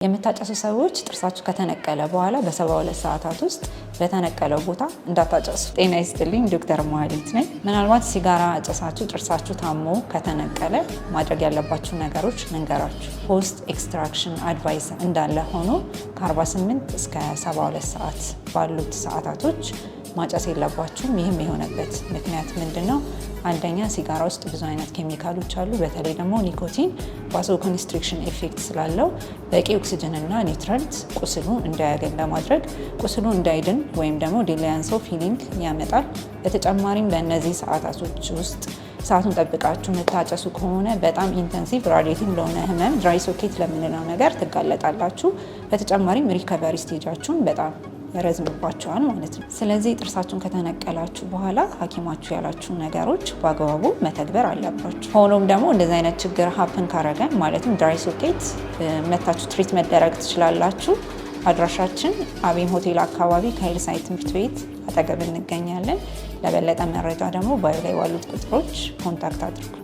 የምታጨሱ ሰዎች ጥርሳችሁ ከተነቀለ በኋላ በ72 ሰዓታት ውስጥ በተነቀለው ቦታ እንዳታጨሱ። ጤና ይስጥልኝ፣ ዶክተር መሀሌት ነኝ። ምናልባት ሲጋራ አጨሳችሁ ጥርሳችሁ ታሞ ከተነቀለ ማድረግ ያለባችሁ ነገሮች ልንገራችሁ። ፖስት ኤክስትራክሽን አድቫይስ እንዳለ ሆኖ ከ48 እስከ 72 ሰዓት ባሉት ሰዓታቶች ማጨስ የለባችሁም። ይህም የሆነበት ምክንያት ምንድነው? አንደኛ ሲጋራ ውስጥ ብዙ አይነት ኬሚካሎች አሉ። በተለይ ደግሞ ኒኮቲን ቫሶ ኮንስትሪክሽን ኢፌክት ስላለው በቂ ኦክሲጅንና ኒውትረንት ቁስሉ እንዳያገኝ በማድረግ ቁስሉ እንዳይድን ወይም ደግሞ ዲላያንስ ኦፍ ሂሊንግ ያመጣል። በተጨማሪም በእነዚህ ሰዓታቶች ውስጥ ሰዓቱን ጠብቃችሁ የምታጨሱ ከሆነ በጣም ኢንተንሲቭ ራዲዬቲንግ ለሆነ ህመም ድራይ ሶኬት ለምንለው ነገር ትጋለጣላችሁ። በተጨማሪም ሪከቨሪ ስቴጃችሁን በጣም ያረዝምባቸዋል ማለት ነው። ስለዚህ ጥርሳችሁን ከተነቀላችሁ በኋላ ሐኪማችሁ ያላችሁን ነገሮች በአግባቡ መተግበር አለባችሁ። ሆኖም ደግሞ እንደዚህ አይነት ችግር ሀፕን ካረገ ማለትም ድራይ ሶኬት መታችሁ ትሪት መደረግ ትችላላችሁ። አድራሻችን አቤን ሆቴል አካባቢ ከሄል ሳይት ትምህርት ቤት አጠገብ እንገኛለን። ለበለጠ መረጃ ደግሞ ባዮ ላይ ባሉት ቁጥሮች ኮንታክት አድርጉ።